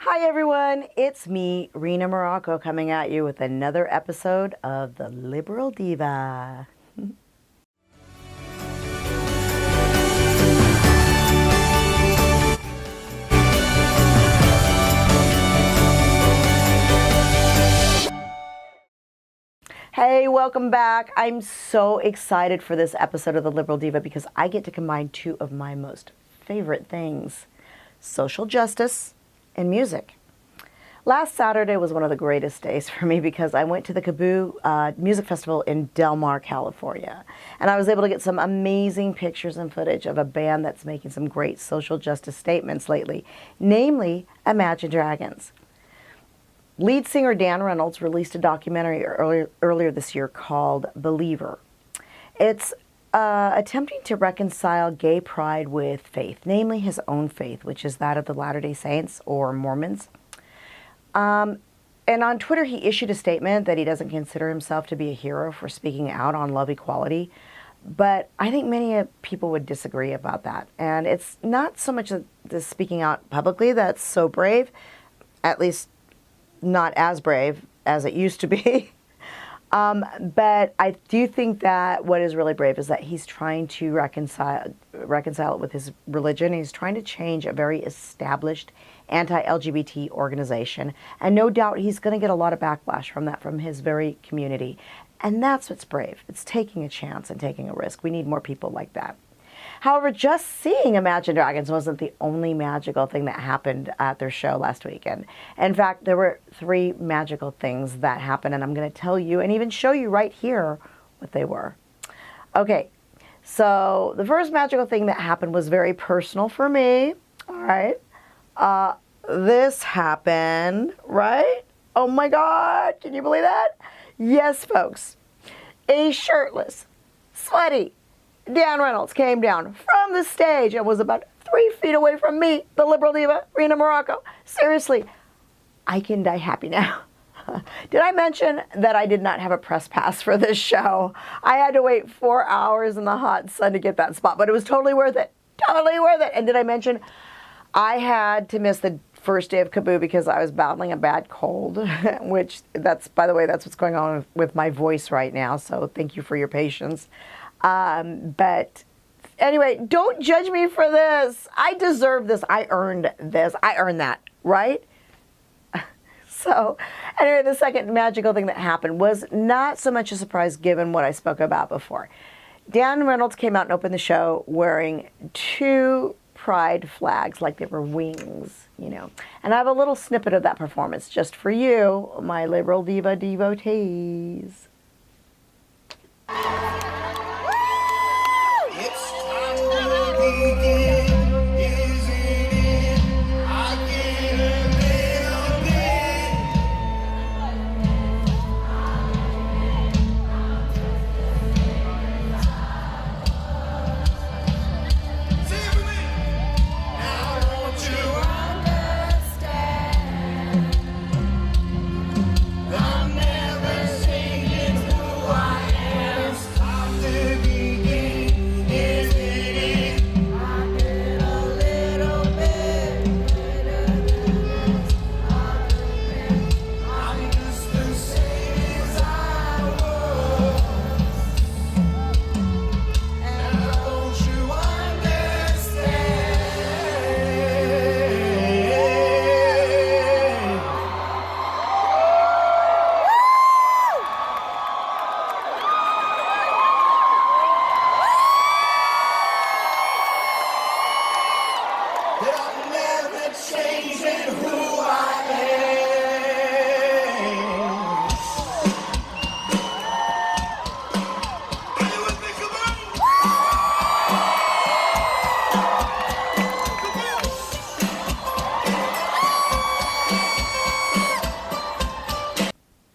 Hi everyone, it's me, Rena Morocco, coming at you with another episode of The Liberal Diva. Hey, welcome back. I'm so excited for this episode of The Liberal Diva because I get to combine two of my most favorite things, social justice and music. Last Saturday was one of the greatest days for me because I went to the KaaBoo Music Festival in Del Mar, California. And I was able to get some amazing pictures and footage of a band that's making some great social justice statements lately, namely Imagine Dragons. Lead singer Dan Reynolds released a documentary earlier this year called Believer. It's attempting to reconcile gay pride with faith, namely his own faith, which is that of the Latter-day Saints or Mormons. And on Twitter, he issued a statement that he doesn't consider himself to be a hero for speaking out on love equality. But I think many people would disagree about that. And it's not so much the speaking out publicly that's so brave, at least not as brave as it used to be. But I do think that what is really brave is that he's trying to reconcile it with his religion. He's trying to change a very established anti-LGBT organization. And no doubt he's going to get a lot of backlash from that, from his very community. And that's what's brave. It's taking a chance and taking a risk. We need more people like that. However, just seeing Imagine Dragons wasn't the only magical thing that happened at their show last weekend. In fact, there were three magical things that happened, and I'm going to tell you and even show you right here what they were. Okay, so the first magical thing that happened was very personal for me. All right. This happened, right? Oh my God, can you believe that? Yes, folks. A shirtless, sweaty Dan Reynolds came down from the stage and was about 3 feet away from me, the Liberal Diva, Rena Morocco. Seriously, I can die happy now. Did I mention that I did not have a press pass for this show? I had to wait 4 hours in the hot sun to get that spot, but it was totally worth it. Totally worth it. And did I mention I had to miss the first day of KaaBoo because I was battling a bad cold, which by the way, that's what's going on with my voice right now. So thank you for your patience. But anyway, don't judge me for this. I deserve this. I earned this. I earned that, right? So anyway, the second magical thing that happened was not so much a surprise given what I spoke about before. Dan Reynolds came out and opened the show wearing two pride flags like they were wings, you know. And I have a little snippet of that performance just for you, my Liberal Diva devotees.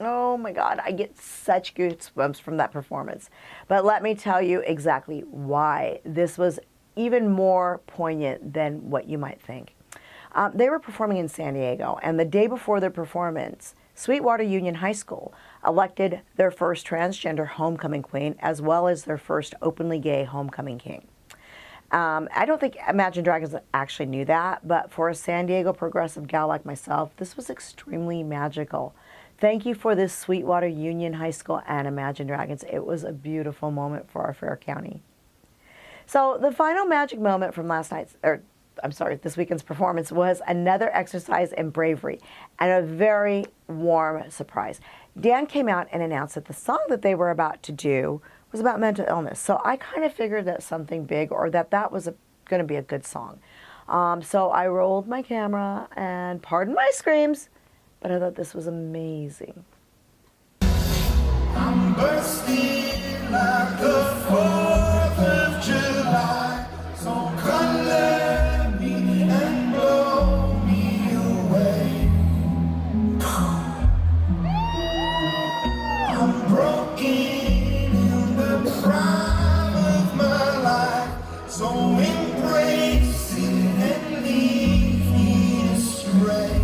Oh my God, I get such goosebumps from that performance. But let me tell you exactly why this was even more poignant than what you might think. They were performing in San Diego, and the day before their performance, Sweetwater Union High School elected their first transgender homecoming queen as well as their first openly gay homecoming king. I don't think Imagine Dragons actually knew that, but for a San Diego progressive gal like myself, this was extremely magical. Thank you for this Sweetwater Union High School and Imagine Dragons. It was a beautiful moment for our fair county. So the final magic moment from this weekend's performance was another exercise in bravery and a very warm surprise. Dan came out and announced that the song that they were about to do was about mental illness. So I kind of figured that something big, or that was going to be a good song. So I rolled my camera and pardon my screams, but I thought this was amazing. I'm bursting like the 4th of July, so come let me and blow me away. I'm broken in the prime of my life, so embrace it and leave me astray.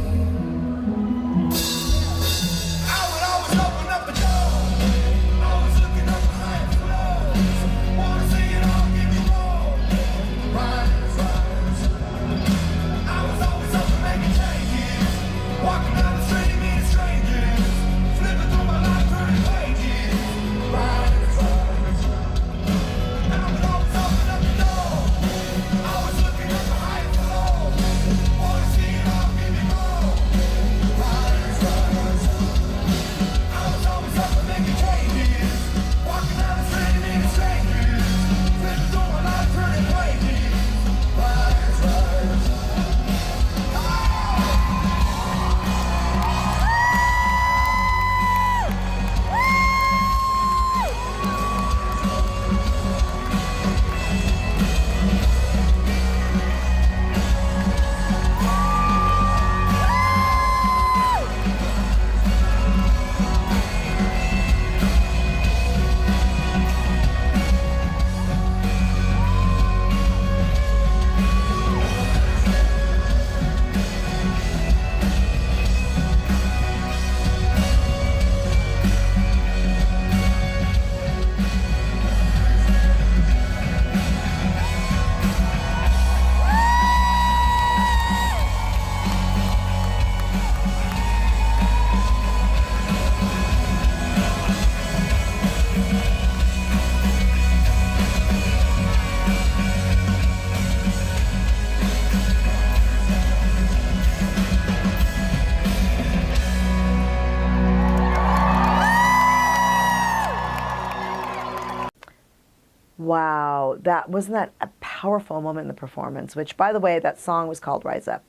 Wow, wasn't that a powerful moment in the performance, which, by the way, that song was called Rise Up.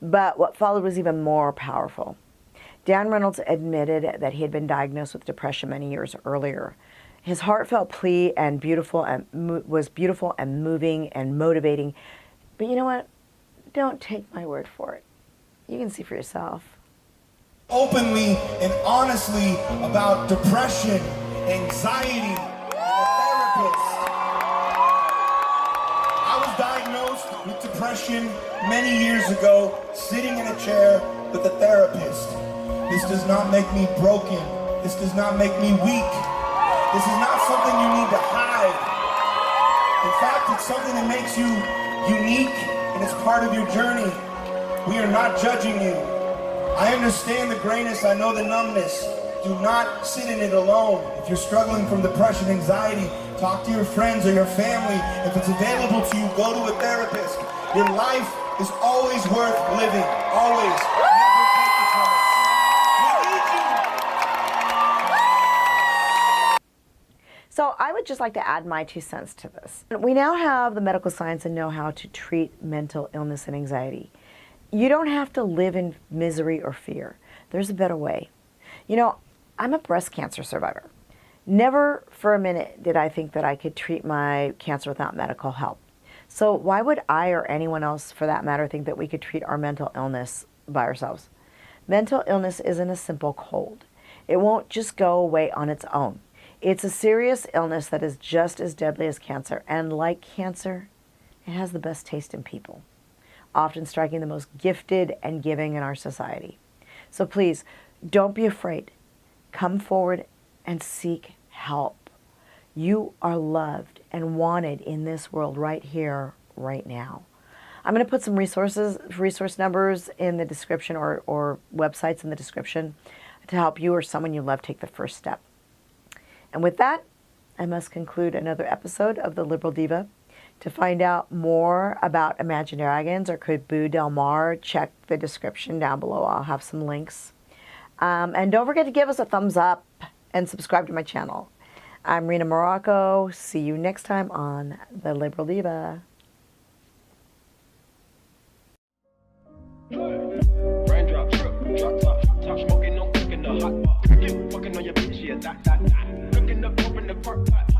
But what followed was even more powerful. Dan Reynolds admitted that he had been diagnosed with depression many years earlier. His heartfelt plea was beautiful and moving and motivating. But you know what? Don't take my word for it. You can see for yourself. Openly and honestly about depression, anxiety, I was diagnosed with depression many years ago, sitting in a chair with a therapist. This does not make me broken. This does not make me weak. This is not something you need to hide. In fact, it's something that makes you unique, and it's part of your journey. We are not judging you. I understand the grayness, I know the numbness. Do not sit in it alone. If you're struggling from depression, anxiety, talk to your friends or your family. If it's available to you, go to a therapist. Your life is always worth living. Always. Never take it from us. We need you. So I would just like to add my 2 cents to this. We now have the medical science and know-how to treat mental illness and anxiety. You don't have to live in misery or fear. There's a better way. You know, I'm a breast cancer survivor. Never for a minute did I think that I could treat my cancer without medical help. So why would I, or anyone else for that matter, think that we could treat our mental illness by ourselves? Mental illness isn't a simple cold. It won't just go away on its own. It's a serious illness that is just as deadly as cancer. And like cancer, it has the best taste in people, often striking the most gifted and giving in our society. So please, don't be afraid. Come forward and seek help. You are loved and wanted in this world right here, right now. I'm going to put some resource numbers in the description or websites in the description to help you or someone you love take the first step. And with that, I must conclude another episode of The Liberal Diva. To find out more about Imagine Dragons or KaaBoo Del Mar, check the description down below. I'll have some links. And don't forget to give us a thumbs up and subscribe to my channel. I'm Rena Morocco. See you next time on The Liberal Diva. Raindrop, drop top smoking, no cooking the hot pot. Fucking on your bitch, yeah, that. Cooking up, open the park pot.